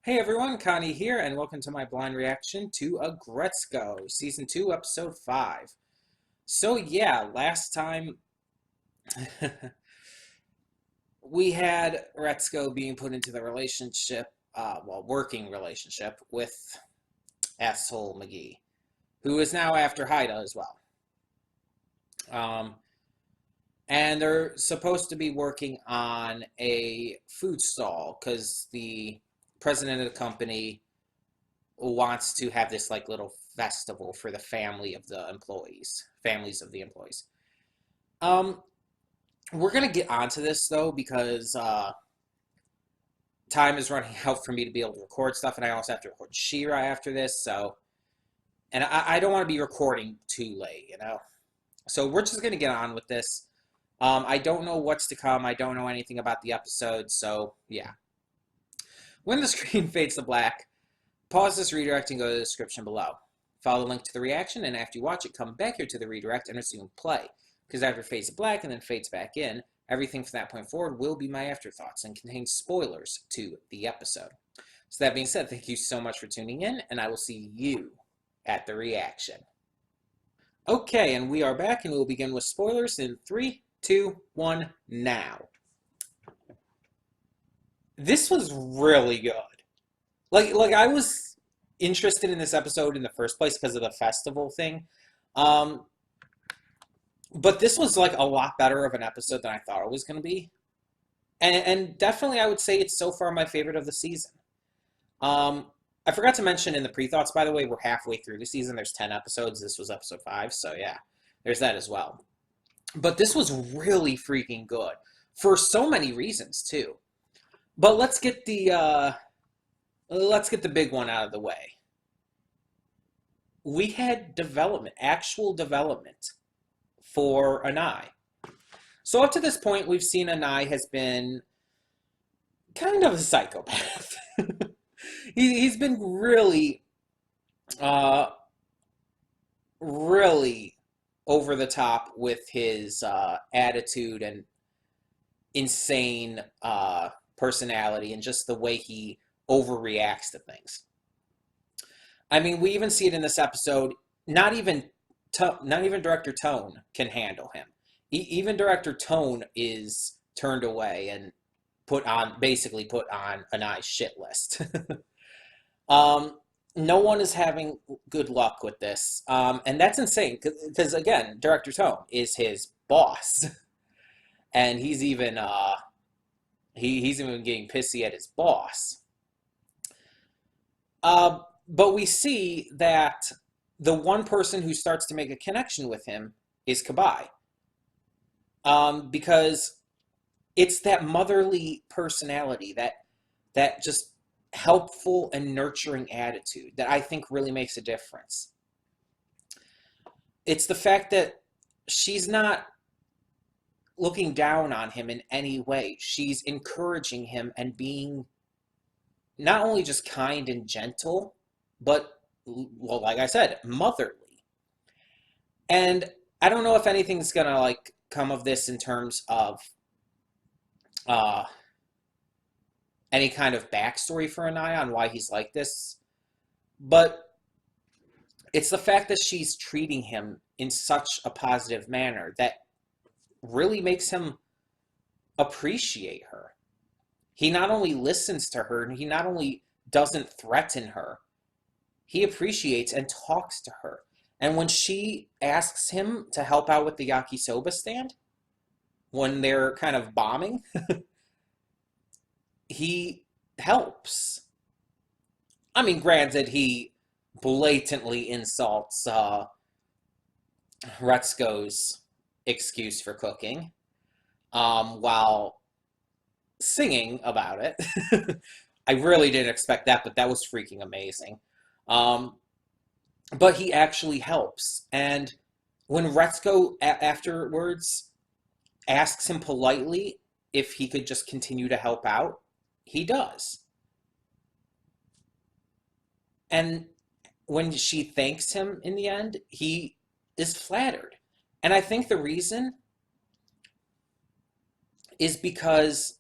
Hey everyone, Connie here, and welcome to my blind reaction to Aggretsuko Season 2, Episode 5. So yeah, last time we had Retsuko being put into the relationship, working relationship with asshole McGee, who is now after Haida as well. Um, and they're supposed to be working on a food stall because the president of the company wants to have this like little festival for the families of the employees. Um, we're gonna get onto this though because time is running out for me to be able to record stuff, and I also have to record Shira after this. So, and I don't want to be recording too late. So we're just gonna get on with this. I don't know what's to come. I don't know anything about the episode, so yeah. When the screen fades to black, pause this redirect and go to the description below. Follow the link to the reaction, and after you watch it, come back here to the redirect and resume play. Because after it fades to black and then fades back in, everything from that point forward will be my afterthoughts and contain spoilers to the episode. So that being said, thank you so much for tuning in, and I will see you at the reaction. Okay, and we are back, and we will begin with spoilers in 3, 2, 1, now. This was really good. Like I was interested in this episode in the first place because of the festival thing. Um, but this was like a lot better of an episode than I thought it was going to be. And definitely I would say it's so far my favorite of the season. I forgot to mention in the pre-thoughts, by the way, we're halfway through the season. There's 10 episodes. This was episode 5, so yeah, there's that as well. But this was really freaking good for so many reasons too. But let's get the big one out of the way. We had development, actual development for Anai. So up to this point, we've seen Anai has been kind of a psychopath. He's been uh, really over the top with his attitude and insane personality and just the way he overreacts to things. I mean, we even see it in this episode. Not even Director Tone can handle him. Even Director Tone is turned away and basically put on a nice shit list. um, no one is having good luck with this, and that's insane because again, Director Tone is his boss, and he's even getting pissy at his boss. But we see that the one person who starts to make a connection with him is Kabai. Because it's that motherly personality, that just helpful and nurturing attitude that I think really makes a difference. It's the fact that she's not looking down on him in any way. She's encouraging him and being not only just kind and gentle, but, well, like I said, motherly. And I don't know if anything's gonna like come of this in terms of uh, any kind of backstory for Anaya on why he's like this, but it's the fact that she's treating him in such a positive manner that really makes him appreciate her. He not only listens to her, and he not only doesn't threaten her, he appreciates and talks to her. And when she asks him to help out with the yakisoba stand, when they're kind of bombing, he helps. I mean, granted, he blatantly insults Retsuko's excuse for cooking while singing about it. I really didn't expect that, but that was freaking amazing. But he actually helps. And when Retsuko afterwards asks him politely if he could just continue to help out, he does. And when she thanks him in the end, he is flattered. And I think the reason is because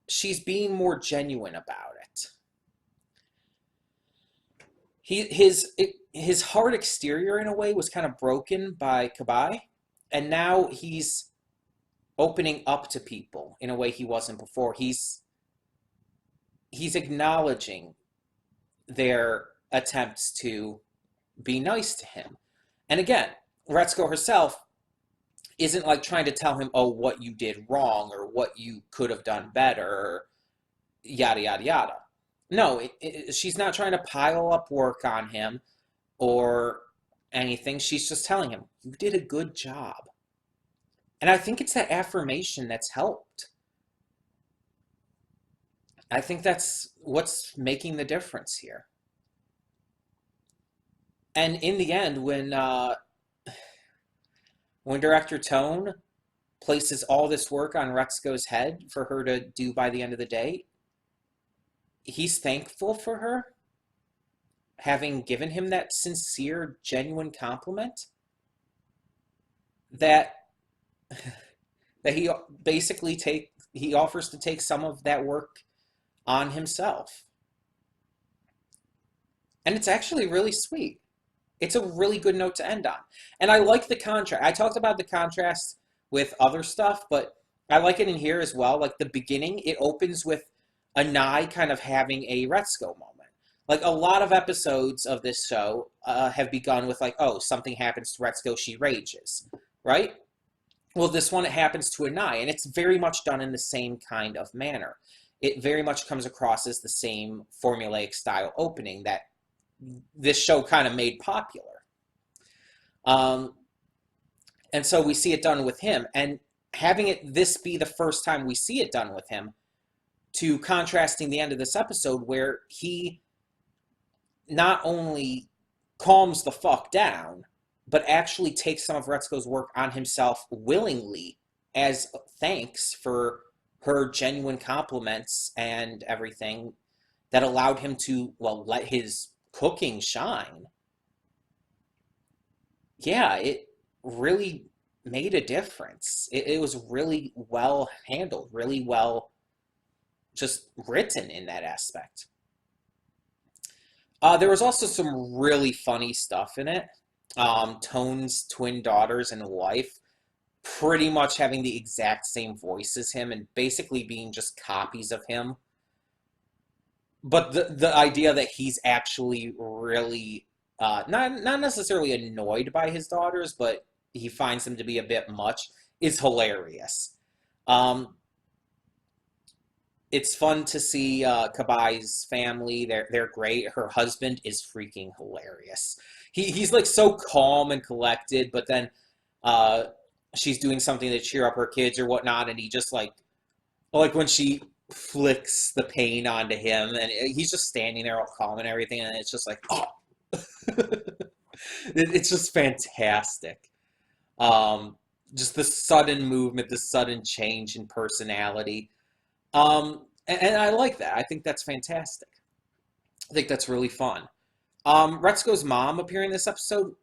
she's being more genuine about it. his hard exterior in a way was kind of broken by Kabai, and now he's opening up to people in a way he wasn't before. He's acknowledging their attempts to be nice to him. And again, Retsuko herself isn't like trying to tell him, oh, what you did wrong or what you could have done better, or yada, yada, yada. No, she's not trying to pile up work on him or anything. She's just telling him, you did a good job. And I think it's that affirmation that's helped. I think that's what's making the difference here. And in the end, when Director Tone places all this work on Retsuko's head for her to do by the end of the day, he's thankful for her having given him that sincere, genuine compliment that he basically he offers to take some of that work on himself. And it's actually really sweet. It's a really good note to end on. And I like the contrast. I talked about the contrast with other stuff, but I like it in here as well. Like the beginning, it opens with Anai kind of having a Retsuko moment. Like a lot of episodes of this show have begun with like, oh, something happens to Retsuko, she rages, right? Well, this one, it happens to Anai, and it's very much done in the same kind of manner. It very much comes across as the same formulaic style opening that this show kind of made popular. And so we see it done with him, and having this be the first time we see it done with him, to contrasting the end of this episode where he not only calms the fuck down, but actually takes some of Retsuko's work on himself willingly as thanks for her genuine compliments and everything that allowed him to, well, let his cooking shine. Yeah, it really made a difference. It was really well handled, really well just written in that aspect. There was also some really funny stuff in it. Tone's twin daughters and wife pretty much having the exact same voice as him and basically being just copies of him. But the idea that he's actually really not necessarily annoyed by his daughters, but he finds them to be a bit much is hilarious. It's fun to see Kabai's family. They're great. Her husband is freaking hilarious. He's like so calm and collected, but then she's doing something to cheer up her kids or whatnot, and he just like when she flicks the paint onto him, and he's just standing there all calm and everything, and it's just like, oh, it's just fantastic. Just the sudden movement, the sudden change in personality. And I like that. I think that's fantastic. I think that's really fun. Retsuko's mom appearing in this episode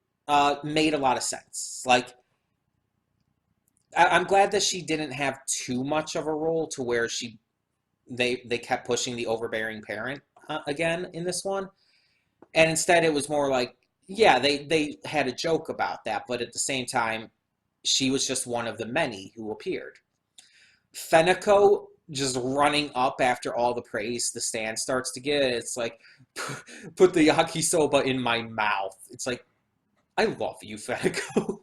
made a lot of sense. Like, I'm glad that she didn't have too much of a role to where they kept pushing the overbearing parent again in this one. And instead it was more like, yeah, they had a joke about that, but at the same time, she was just one of the many who appeared. Feneko just running up after all the praise the stand starts to get. It's like, put the yakisoba in my mouth. It's like, I love you, Feneko.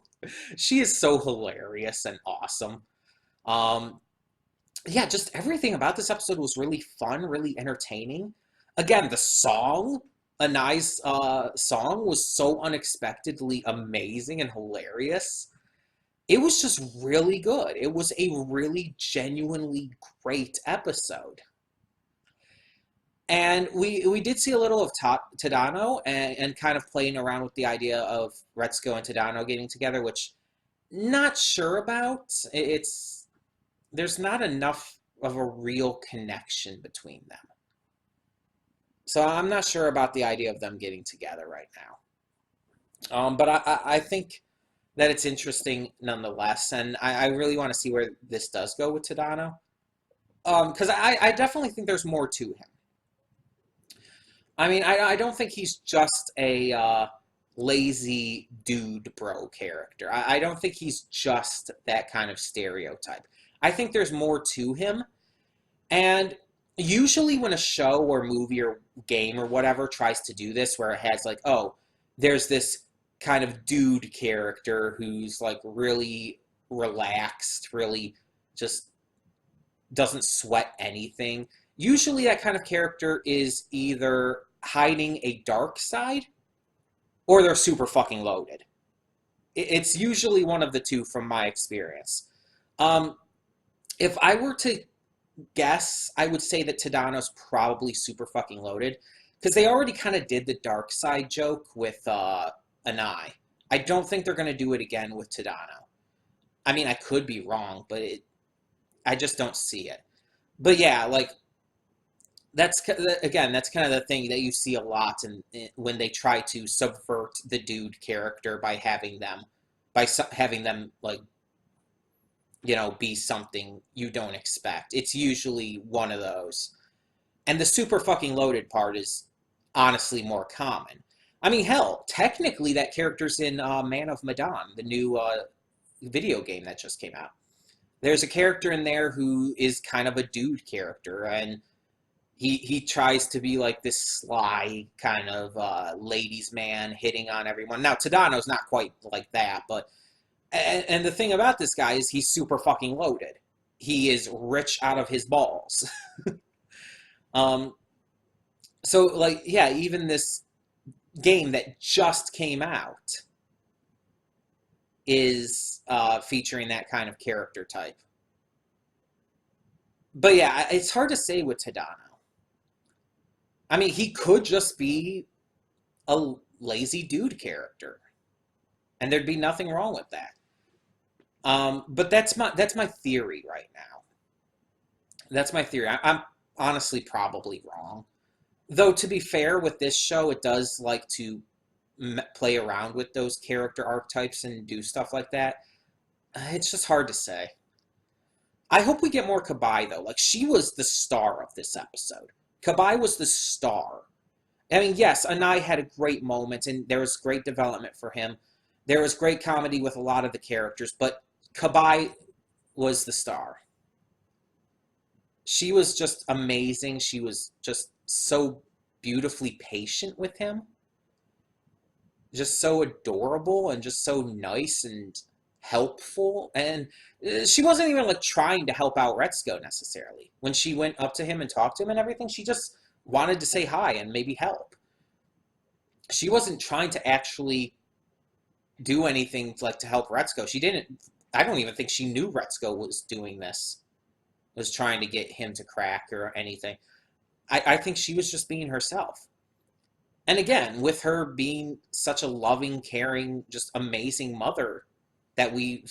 She is so hilarious and awesome. Yeah, just everything about this episode was really fun, really entertaining. Again, the song, Anai's song, was so unexpectedly amazing and hilarious. It was just really good. It was a really genuinely great episode. And we did see a little of Tadano and kind of playing around with the idea of Retsuko and Tadano getting together, which not sure about. There's not enough of a real connection between them. So I'm not sure about the idea of them getting together right now. But I think that it's interesting nonetheless, and I really want to see where this does go with Tadano. Because I definitely think there's more to him. I mean, I don't think he's just a lazy dude bro character. I don't think he's just that kind of stereotype. I think there's more to him. And usually, when a show or movie or game or whatever tries to do this, where it has like, oh, there's this kind of dude character who's like really relaxed, really just doesn't sweat anything. Usually, that kind of character is either hiding a dark side or they're super fucking loaded. It's usually one of the two from my experience. Um, if I were to guess, I would say that Tadano's probably super fucking loaded because they already kind of did the dark side joke with Anai. I don't think they're going to do it again with Tadano. I mean, I could be wrong, but I just don't see it. But yeah, like that's again, that's kind of the thing that you see a lot when they try to subvert the dude character by having them like be something you don't expect. It's usually one of those. And the super fucking loaded part is honestly more common. I mean, hell, technically that character's in Man of Medan, the new video game that just came out. There's a character in there who is kind of a dude character, and he tries to be like this sly kind of ladies' man hitting on everyone. Now, Tadano's not quite like that, but and the thing about this guy is he's super fucking loaded. He is rich out of his balls. um, so, like, yeah, even this game that just came out is featuring that kind of character type. But yeah, it's hard to say with Tadano. I mean, he could just be a lazy dude character, and there'd be nothing wrong with that. But that's my theory right now. That's my theory. I'm honestly probably wrong. Though, to be fair, with this show, it does like to play around with those character archetypes and do stuff like that. It's just hard to say. I hope we get more Kabai, though. Like, she was the star of this episode. Kabai was the star. I mean, yes, Anai had a great moment, and there was great development for him. There was great comedy with a lot of the characters, but Kabai was the star. She was just amazing. She was just so beautifully patient with him. Just so adorable and just so nice and helpful. And she wasn't even like trying to help out Retsuko necessarily. When she went up to him and talked to him and everything, she just wanted to say hi and maybe help. She wasn't trying to actually do anything like to help Retsuko. She didn't. I don't even think she knew Retsuko was doing this, was trying to get him to crack or anything. I think she was just being herself. And again, with her being such a loving, caring, just amazing mother that we've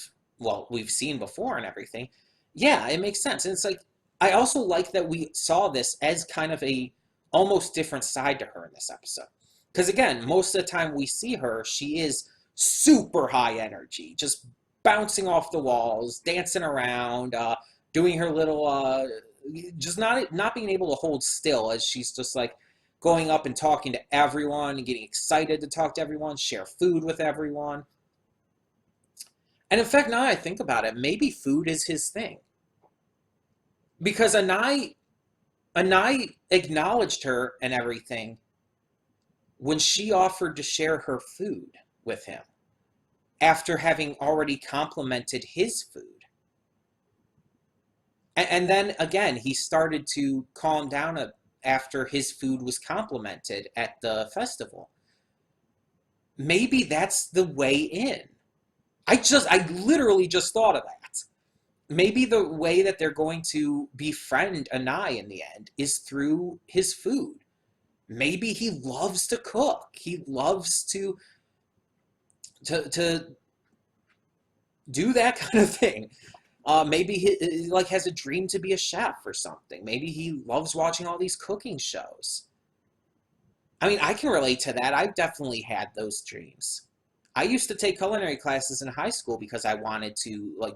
seen before and everything, yeah, it makes sense. And it's like, I also like that we saw this as kind of a almost different side to her in this episode. Because again, most of the time we see her, she is super high energy, just bouncing off the walls, dancing around, doing her little, just not being able to hold still as she's just like going up and talking to everyone and getting excited to talk to everyone, share food with everyone. And in fact, now I think about it, maybe food is his thing. Because Anai acknowledged her and everything when she offered to share her food with him after having already complimented his food. And then again, he started to calm down after his food was complimented at the festival. Maybe that's the way in. I literally just thought of that. Maybe the way that they're going to befriend Anai in the end is through his food. Maybe he loves to cook. He loves to do that kind of thing. Maybe he like has a dream to be a chef or something. Maybe he loves watching all these cooking shows. I mean, I can relate to that. I've definitely had those dreams. I used to take culinary classes in high school because I wanted to like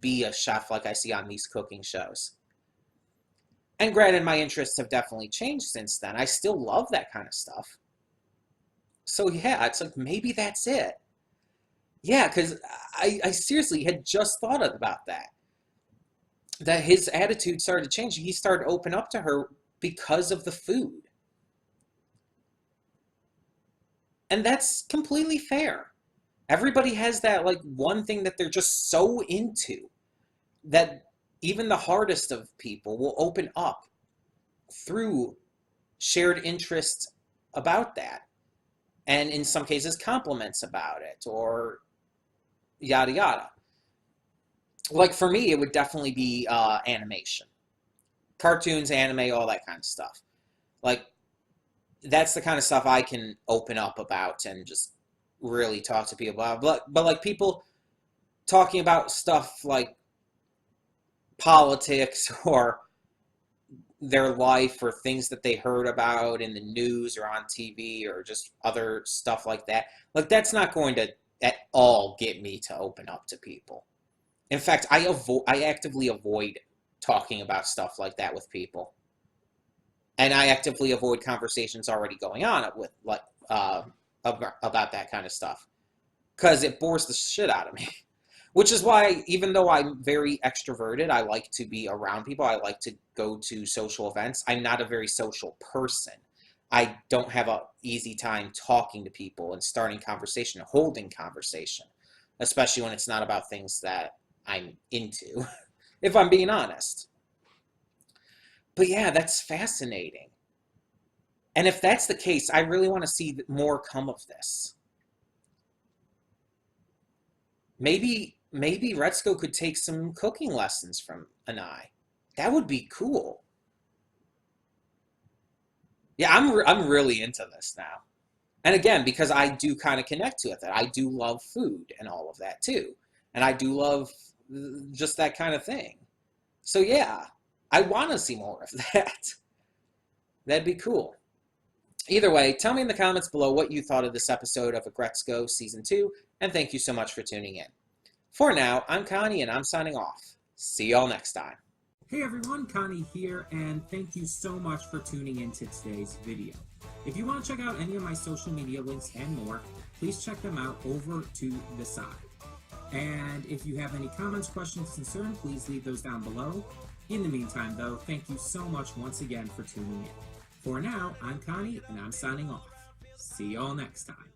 be a chef like I see on these cooking shows. And granted, my interests have definitely changed since then. I still love that kind of stuff. So yeah, it's like maybe that's it. Yeah, because I seriously had just thought about that. That his attitude started to change. He started to open up to her because of the food. And that's completely fair. Everybody has that like one thing that they're just so into that even the hardest of people will open up through shared interests about that. And in some cases, compliments about it or yada yada. Like for me, it would definitely be animation, cartoons, anime, all that kind of stuff. Like that's the kind of stuff I can open up about and just really talk to people about. But like people talking about stuff like politics or their life or things that they heard about in the news or on TV or just other stuff like that. Like that's not going to at all get me to open up to people. In fact, I actively avoid talking about stuff like that with people. And I actively avoid conversations already going on with like about that kind of stuff because it bores the shit out of me. Which is why, even though I'm very extroverted, I like to be around people. I like to go to social events. I'm not a very social person. I don't have an easy time talking to people and starting conversation, holding conversation, especially when it's not about things that I'm into, if I'm being honest. But yeah, that's fascinating. And if that's the case, I really want to see more come of this. Maybe Retsuko could take some cooking lessons from Anai. That would be cool. Yeah, I'm really into this now. And again, because I do kind of connect to it, that I do love food and all of that too. And I do love just that kind of thing. So yeah, I want to see more of that. That'd be cool. Either way, tell me in the comments below what you thought of this episode of Aggretsuko Season 2, and thank you so much for tuning in. For now, I'm Connie, and I'm signing off. See y'all next time. Hey everyone, Connie here, and thank you so much for tuning in to today's video. If you want to check out any of my social media links and more, please check them out over to the side. And if you have any comments, questions, concerns, please leave those down below. In the meantime, though, thank you so much once again for tuning in. For now, I'm Connie, and I'm signing off. See y'all next time.